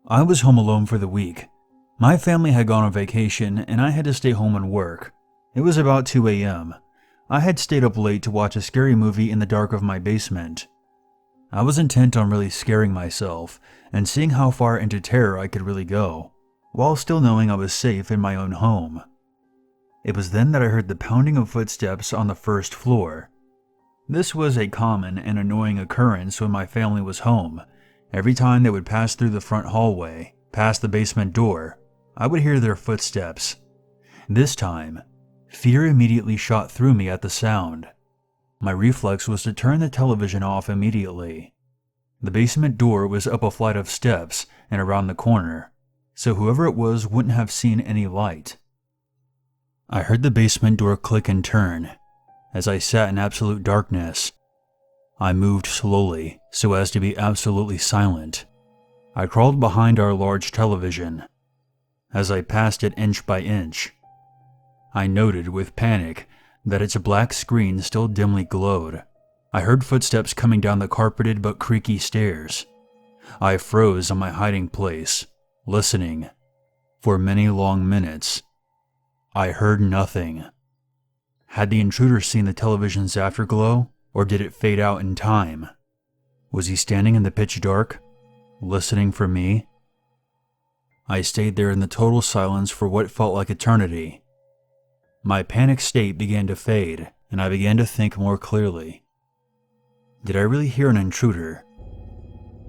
I was home alone for the week. My family had gone on vacation and I had to stay home and work. It was about 2 a.m. I had stayed up late to watch a scary movie in the dark of my basement. I was intent on really scaring myself and seeing how far into terror I could really go, while still knowing I was safe in my own home. It was then that I heard the pounding of footsteps on the first floor. This was a common and annoying occurrence when my family was home. Every time they would pass through the front hallway, past the basement door, I would hear their footsteps. This time, fear immediately shot through me at the sound. My reflex was to turn the television off immediately. The basement door was up a flight of steps and around the corner, so whoever it was wouldn't have seen any light. I heard the basement door click and turn. As I sat in absolute darkness, I moved slowly so as to be absolutely silent. I crawled behind our large television. As I passed it inch by inch, I noted with panic that its black screen still dimly glowed. I heard footsteps coming down the carpeted but creaky stairs. I froze on my hiding place, listening. For many long minutes, I heard nothing. Had the intruder seen the television's afterglow, or did it fade out in time? Was he standing in the pitch dark, listening for me? I stayed there in the total silence for what felt like eternity. My panic state began to fade, and I began to think more clearly. Did I really hear an intruder?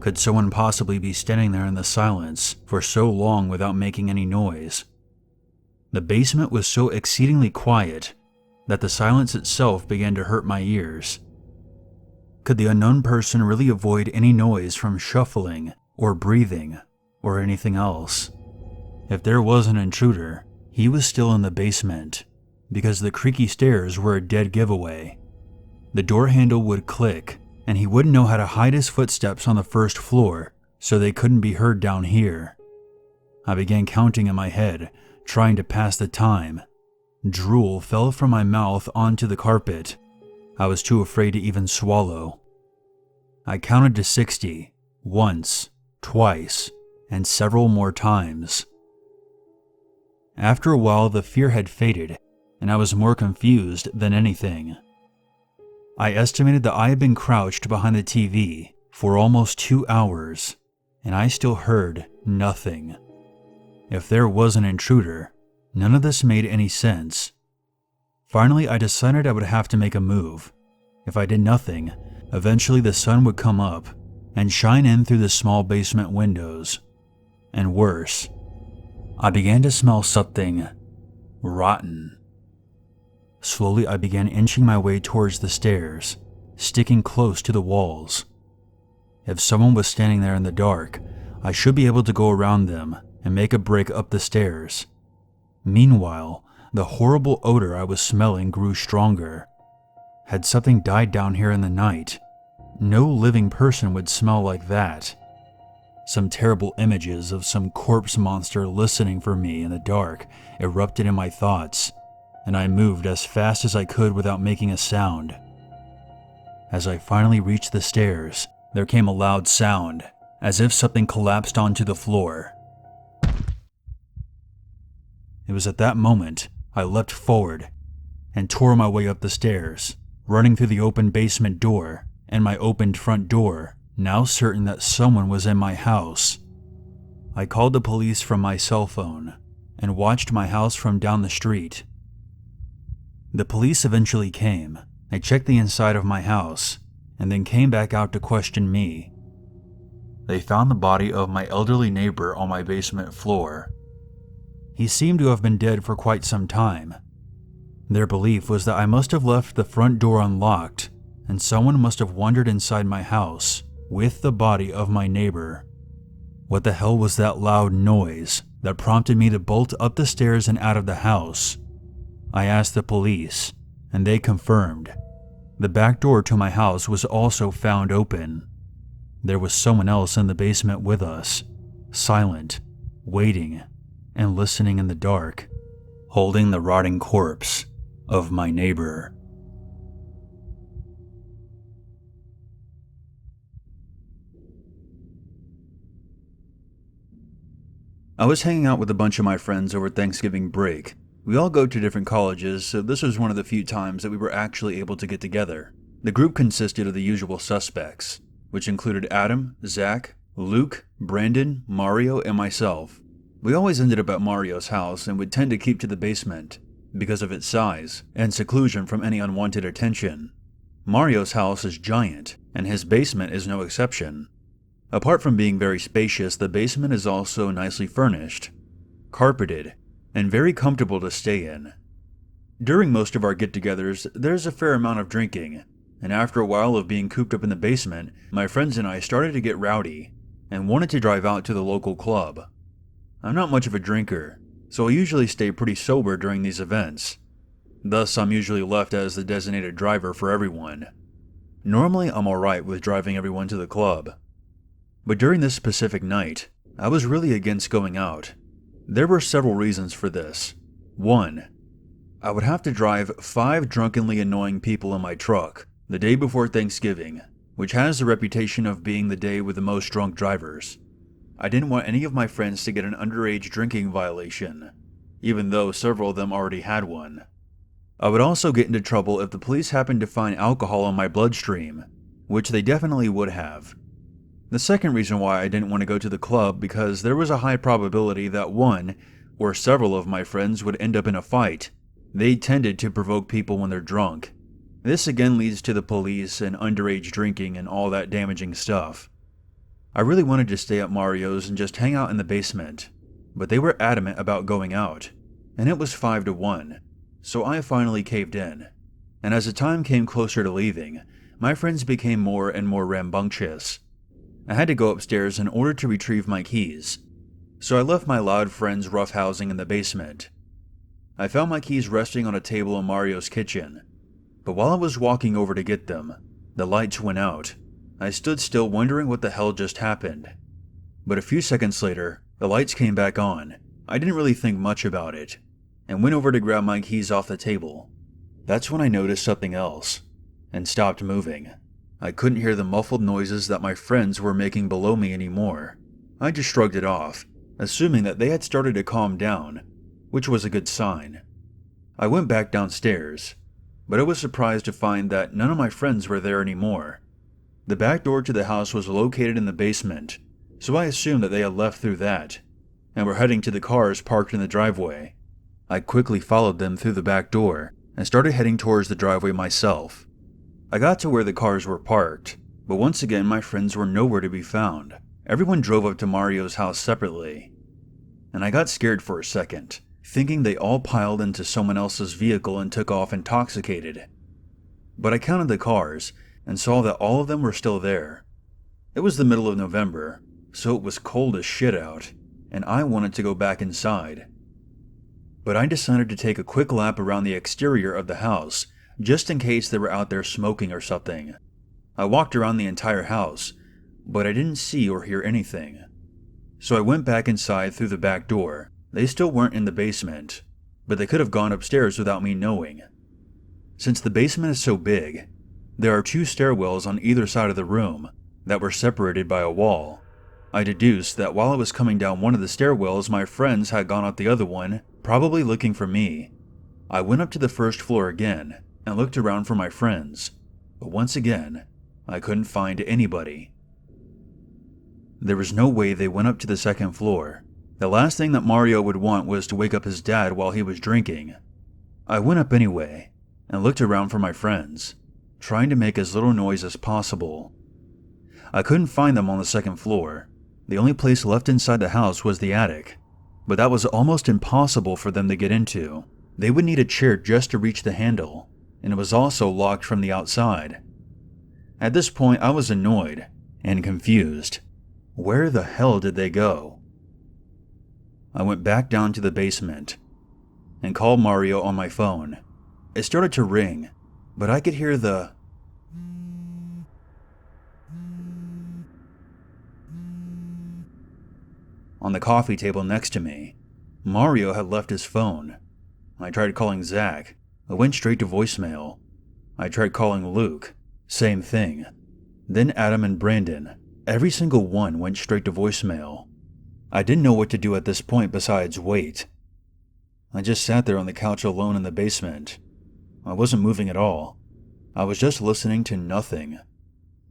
Could someone possibly be standing there in the silence for so long without making any noise? The basement was so exceedingly quiet that the silence itself began to hurt my ears. Could the unknown person really avoid any noise from shuffling or breathing or anything else? If there was an intruder, he was still in the basement, because the creaky stairs were a dead giveaway. The door handle would click, and he wouldn't know how to hide his footsteps on the first floor, so they couldn't be heard down here. I began counting in my head, trying to pass the time. Drool fell from my mouth onto the carpet. I was too afraid to even swallow. I counted to 60, once, twice, and several more times. After a while, the fear had faded, and I was more confused than anything. I estimated that I had been crouched behind the TV for almost 2 hours, and I still heard nothing. If there was an intruder, none of this made any sense. Finally, I decided I would have to make a move. If I did nothing, eventually the sun would come up and shine in through the small basement windows. And worse, I began to smell something rotten. Slowly, I began inching my way towards the stairs, sticking close to the walls. If someone was standing there in the dark, I should be able to go around them and make a break up the stairs. Meanwhile, the horrible odor I was smelling grew stronger. Had something died down here in the night? No living person would smell like that. Some terrible images of some corpse monster listening for me in the dark erupted in my thoughts, and I moved as fast as I could without making a sound. As I finally reached the stairs, there came a loud sound, as if something collapsed onto the floor. It was at that moment I leapt forward and tore my way up the stairs, running through the open basement door and my opened front door, now certain that someone was in my house. I called the police from my cell phone and watched my house from down the street. The police eventually came. They checked the inside of my house and then came back out to question me. They found the body of my elderly neighbor on my basement floor. He seemed to have been dead for quite some time. Their belief was that I must have left the front door unlocked and someone must have wandered inside my house with the body of my neighbor. What the hell was that loud noise that prompted me to bolt up the stairs and out of the house? I asked the police, and they confirmed. The back door to my house was also found open. There was someone else in the basement with us, silent, waiting, and listening in the dark, holding the rotting corpse of my neighbor. I was hanging out with a bunch of my friends over Thanksgiving break. We all go to different colleges, so this was one of the few times that we were actually able to get together. The group consisted of the usual suspects, which included Adam, Zach, Luke, Brandon, Mario, and myself. We always ended up at Mario's house and would tend to keep to the basement because of its size and seclusion from any unwanted attention. Mario's house is giant, and his basement is no exception. Apart from being very spacious, the basement is also nicely furnished, carpeted, and very comfortable to stay in. During most of our get-togethers, there's a fair amount of drinking, and after a while of being cooped up in the basement, my friends and I started to get rowdy and wanted to drive out to the local club. I'm not much of a drinker, so I usually stay pretty sober during these events. Thus, I'm usually left as the designated driver for everyone. Normally, I'm alright with driving everyone to the club. But during this specific night, I was really against going out. There were several reasons for this. 1. I would have to drive 5 drunkenly annoying people in my truck the day before Thanksgiving, which has the reputation of being the day with the most drunk drivers. I didn't want any of my friends to get an underage drinking violation, even though several of them already had one. I would also get into trouble if the police happened to find alcohol in my bloodstream, which they definitely would have. The second reason why I didn't want to go to the club because there was a high probability that one or several of my friends would end up in a fight. They tended to provoke people when they're drunk. This again leads to the police and underage drinking and all that damaging stuff. I really wanted to stay at Mario's and just hang out in the basement, but they were adamant about going out, and it was 5-1, so I finally caved in. And as the time came closer to leaving, my friends became more and more rambunctious. I had to go upstairs in order to retrieve my keys, so I left my loud friends roughhousing in the basement. I found my keys resting on a table in Mario's kitchen, but while I was walking over to get them, the lights went out. I stood still wondering what the hell just happened. But a few seconds later, the lights came back on. I didn't really think much about it, and went over to grab my keys off the table. That's when I noticed something else, and stopped moving. I couldn't hear the muffled noises that my friends were making below me anymore. I just shrugged it off, assuming that they had started to calm down, which was a good sign. I went back downstairs, but I was surprised to find that none of my friends were there anymore. The back door to the house was located in the basement, so I assumed that they had left through that, and were heading to the cars parked in the driveway. I quickly followed them through the back door, and started heading towards the driveway myself. I got to where the cars were parked, but once again my friends were nowhere to be found. Everyone drove up to Mario's house separately, and I got scared for a second, thinking they all piled into someone else's vehicle and took off intoxicated. But I counted the cars, and saw that all of them were still there. It was the middle of November, so it was cold as shit out, and I wanted to go back inside. But I decided to take a quick lap around the exterior of the house, just in case they were out there smoking or something. I walked around the entire house, but I didn't see or hear anything. So I went back inside through the back door. They still weren't in the basement, but they could have gone upstairs without me knowing. Since the basement is so big, there are 2 stairwells on either side of the room that were separated by a wall. I deduced that while I was coming down one of the stairwells, my friends had gone up the other one, probably looking for me. I went up to the first floor again and looked around for my friends, but once again, I couldn't find anybody. There was no way they went up to the second floor. The last thing that Mario would want was to wake up his dad while he was drinking. I went up anyway and looked around for my friends, trying to make as little noise as possible. I couldn't find them on the second floor. The only place left inside the house was the attic, but that was almost impossible for them to get into. They would need a chair just to reach the handle, and it was also locked from the outside. At this point, I was annoyed and confused. Where the hell did they go? I went back down to the basement and called Mario on my phone. It started to ring, but I could hear the on the coffee table next to me. Mario had left his phone. I tried calling Zach. It went straight to voicemail. I tried calling Luke. Same thing. Then Adam and Brandon. Every single one went straight to voicemail. I didn't know what to do at this point besides wait. I just sat there on the couch alone in the basement. I wasn't moving at all. I was just listening to nothing.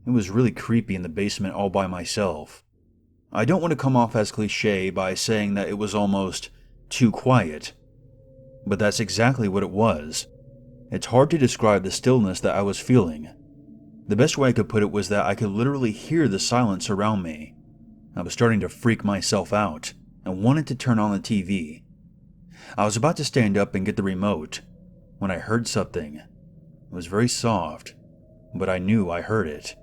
It was really creepy in the basement all by myself. I don't want to come off as cliche by saying that it was almost too quiet, but that's exactly what it was. It's hard to describe the stillness that I was feeling. The best way I could put it was that I could literally hear the silence around me. I was starting to freak myself out and wanted to turn on the TV. I was about to stand up and get the remote when I heard something. It was very soft, but I knew I heard it.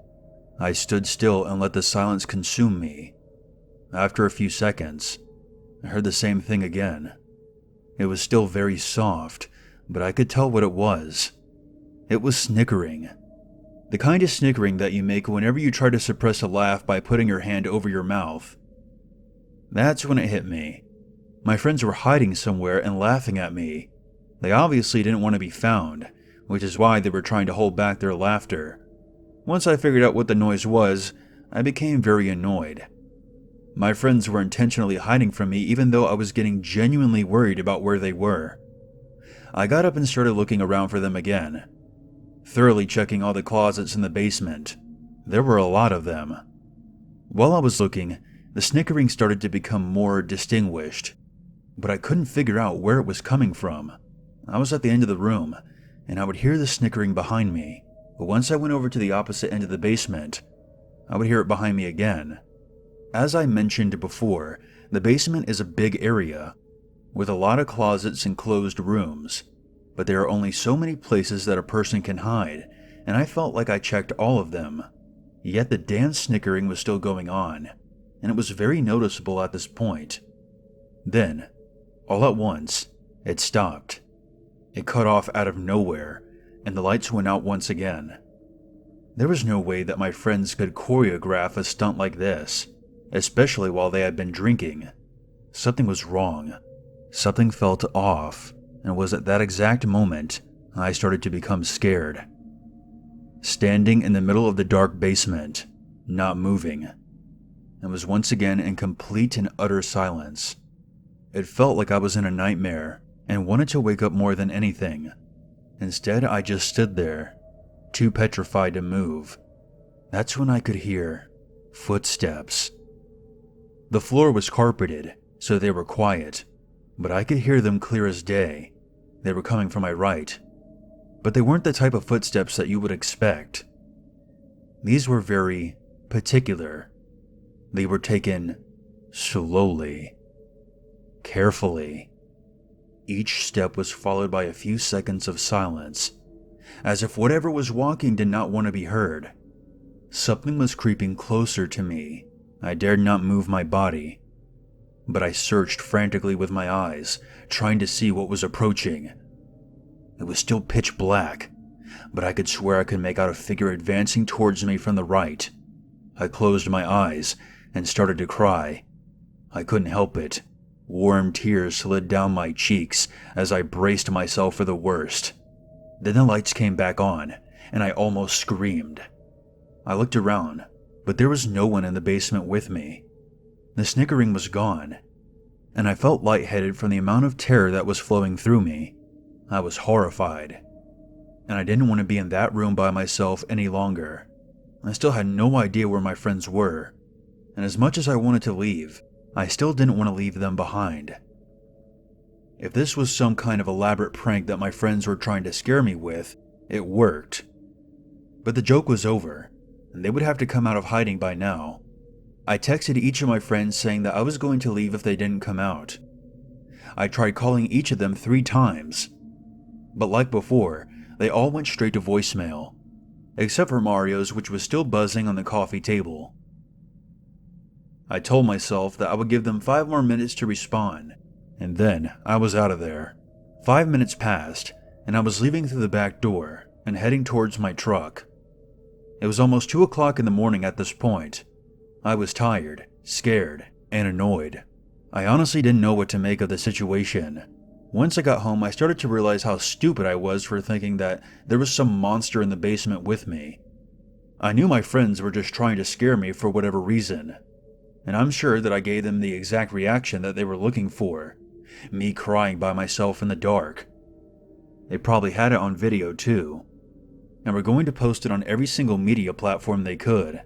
I stood still and let the silence consume me. After a few seconds, I heard the same thing again. It was still very soft, but I could tell what it was. It was snickering. The kind of snickering that you make whenever you try to suppress a laugh by putting your hand over your mouth. That's when it hit me. My friends were hiding somewhere and laughing at me. They obviously didn't want to be found, which is why they were trying to hold back their laughter. Once I figured out what the noise was, I became very annoyed. My friends were intentionally hiding from me even though I was getting genuinely worried about where they were. I got up and started looking around for them again, thoroughly checking all the closets in the basement. There were a lot of them. While I was looking, the snickering started to become more distinguished, but I couldn't figure out where it was coming from. I was at the end of the room, and I would hear the snickering behind me, but once I went over to the opposite end of the basement, I would hear it behind me again. As I mentioned before, the basement is a big area, with a lot of closets and closed rooms, but there are only so many places that a person can hide, and I felt like I checked all of them. Yet the damn snickering was still going on, and it was very noticeable at this point. Then, all at once, it stopped. It cut off out of nowhere, and the lights went out once again. There was no way that my friends could choreograph a stunt like this, especially while they had been drinking. Something was wrong. Something felt off, and it was at that exact moment I started to become scared. Standing in the middle of the dark basement, not moving, and was once again in complete and utter silence. It felt like I was in a nightmare and wanted to wake up more than anything. Instead, I just stood there, too petrified to move. That's when I could hear footsteps. The floor was carpeted, so they were quiet, but I could hear them clear as day. They were coming from my right, but they weren't the type of footsteps that you would expect. These were very particular. They were taken slowly, carefully. Each step was followed by a few seconds of silence, as if whatever was walking did not want to be heard. Something was creeping closer to me. I dared not move my body, but I searched frantically with my eyes, trying to see what was approaching. It was still pitch black, but I could swear I could make out a figure advancing towards me from the right. I closed my eyes and started to cry. I couldn't help it. Warm tears slid down my cheeks as I braced myself for the worst. Then the lights came back on, and I almost screamed. I looked around, but there was no one in the basement with me. The snickering was gone, and I felt lightheaded from the amount of terror that was flowing through me. I was horrified, and I didn't want to be in that room by myself any longer. I still had no idea where my friends were, and as much as I wanted to leave, I still didn't want to leave them behind. If this was some kind of elaborate prank that my friends were trying to scare me with, it worked. But the joke was over, and they would have to come out of hiding by now. I texted each of my friends saying that I was going to leave if they didn't come out. I tried calling each of them 3 times, but like before, they all went straight to voicemail, except for Mario's, which was still buzzing on the coffee table. I told myself that I would give them 5 more minutes to respond, and then I was out of there. 5 minutes passed, and I was leaving through the back door and heading towards my truck. It was almost 2 o'clock in the morning at this point. I was tired, scared, and annoyed. I honestly didn't know what to make of the situation. Once I got home, I started to realize how stupid I was for thinking that there was some monster in the basement with me. I knew my friends were just trying to scare me for whatever reason. and I'm sure that I gave them the exact reaction that they were looking for, me crying by myself in the dark. They probably had it on video too, and were going to post it on every single media platform they could.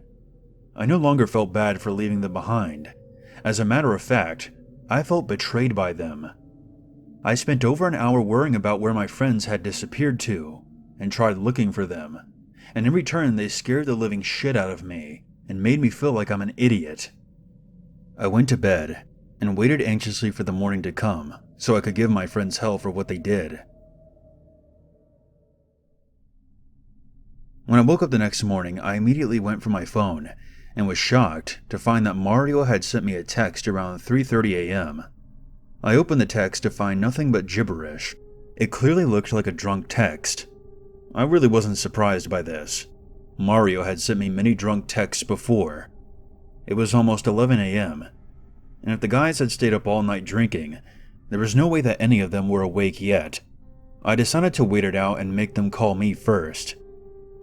I no longer felt bad for leaving them behind. As a matter of fact, I felt betrayed by them. I spent over an hour worrying about where my friends had disappeared to, and tried looking for them, and in return they scared the living shit out of me, and made me feel like I'm an idiot. I went to bed, and waited anxiously for the morning to come, so I could give my friends hell for what they did. When I woke up the next morning, I immediately went for my phone, and was shocked to find that Mario had sent me a text around 3:30 a.m. I opened the text to find nothing but gibberish. It clearly looked like a drunk text. I really wasn't surprised by this. Mario had sent me many drunk texts before. It was almost 11 a.m., and if the guys had stayed up all night drinking, there was no way that any of them were awake yet. I decided to wait it out and make them call me first.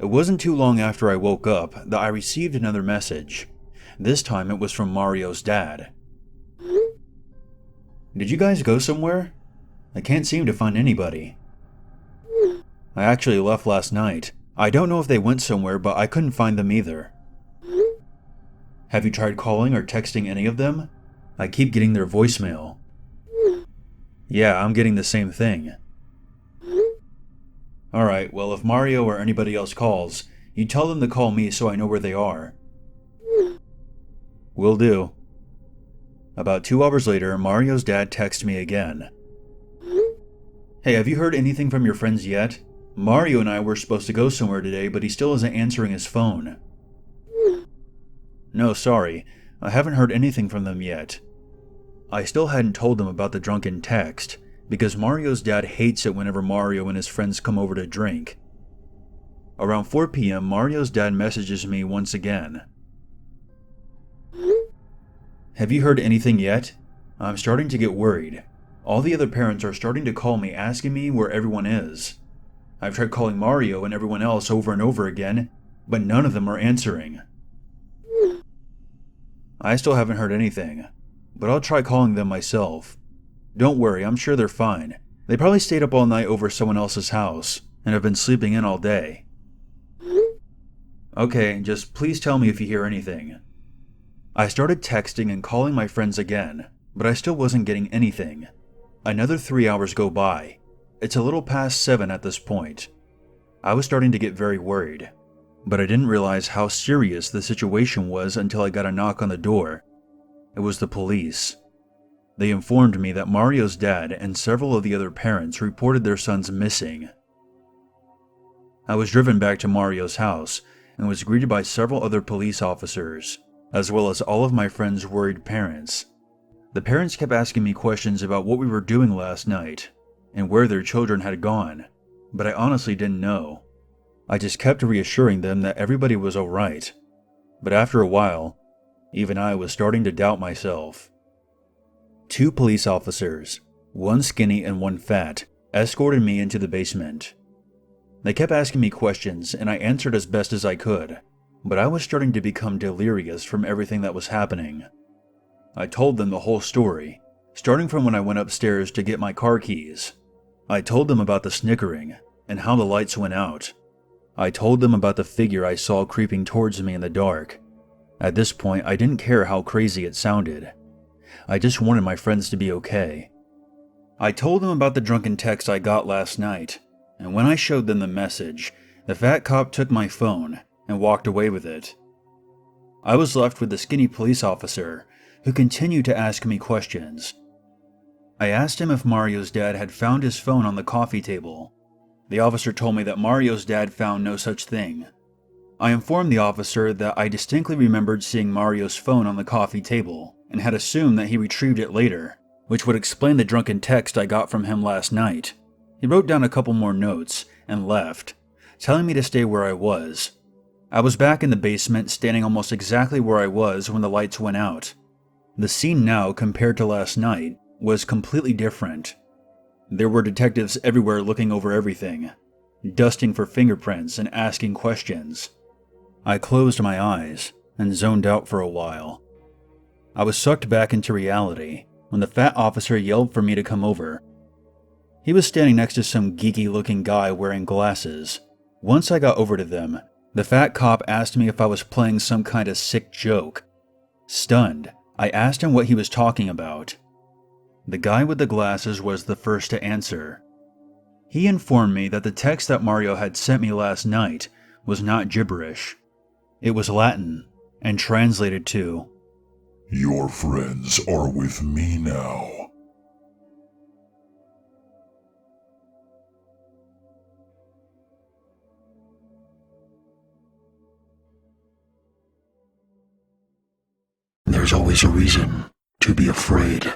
It wasn't too long after I woke up that I received another message. This time it was from Mario's dad. "Did you guys go somewhere? I can't seem to find anybody. I actually left last night. I don't know if they went somewhere, but I couldn't find them either. Have you tried calling or texting any of them? I keep getting their voicemail." "Yeah, I'm getting the same thing." "Alright, well if Mario or anybody else calls, you tell them to call me so I know where they are." "Will do." About 2 hours later, Mario's dad texted me again. "Hey, have you heard anything from your friends yet? Mario and I were supposed to go somewhere today, but he still isn't answering his phone." "No, sorry, I haven't heard anything from them yet." I still hadn't told them about the drunken text, because Mario's dad hates it whenever Mario and his friends come over to drink. Around 4 p.m., Mario's dad messages me once again. "Have you heard anything yet? I'm starting to get worried. All the other parents are starting to call me asking me where everyone is. I've tried calling Mario and everyone else over and over again, but none of them are answering." "I still haven't heard anything, but I'll try calling them myself. Don't worry, I'm sure they're fine. They probably stayed up all night over someone else's house, and have been sleeping in all day." "Okay, just please tell me if you hear anything." I started texting and calling my friends again, but I still wasn't getting anything. Another 3 hours go by. It's a little past 7 at this point. I was starting to get very worried, but I didn't realize how serious the situation was until I got a knock on the door. It was the police. They informed me that Mario's dad and several of the other parents reported their sons missing. I was driven back to Mario's house and was greeted by several other police officers, as well as all of my friends' worried parents. The parents kept asking me questions about what we were doing last night and where their children had gone, but I honestly didn't know. I just kept reassuring them that everybody was alright, but after a while, even I was starting to doubt myself. 2 police officers, one skinny and one fat, escorted me into the basement. They kept asking me questions and I answered as best as I could, but I was starting to become delirious from everything that was happening. I told them the whole story, starting from when I went upstairs to get my car keys. I told them about the snickering and how the lights went out. I told them about the figure I saw creeping towards me in the dark. At this point, I didn't care how crazy it sounded. I just wanted my friends to be okay. I told them about the drunken text I got last night, and when I showed them the message, the fat cop took my phone and walked away with it. I was left with the skinny police officer, who continued to ask me questions. I asked him if Mario's dad had found his phone on the coffee table. The officer told me that Mario's dad found no such thing. I informed the officer that I distinctly remembered seeing Mario's phone on the coffee table, and had assumed that he retrieved it later, which would explain the drunken text I got from him last night. He wrote down a couple more notes and left, telling me to stay where I was. I was back in the basement, standing almost exactly where I was when the lights went out. The scene now, compared to last night, was completely different. There were detectives everywhere looking over everything, dusting for fingerprints and asking questions. I closed my eyes and zoned out for a while. I was sucked back into reality when the fat officer yelled for me to come over. He was standing next to some geeky-looking guy wearing glasses. Once I got over to them, the fat cop asked me if I was playing some kind of sick joke. Stunned, I asked him what he was talking about. The guy with the glasses was the first to answer. He informed me that the text that Mario had sent me last night was not gibberish. It was Latin, and translated to, "Your friends are with me now." There's always a reason to be afraid.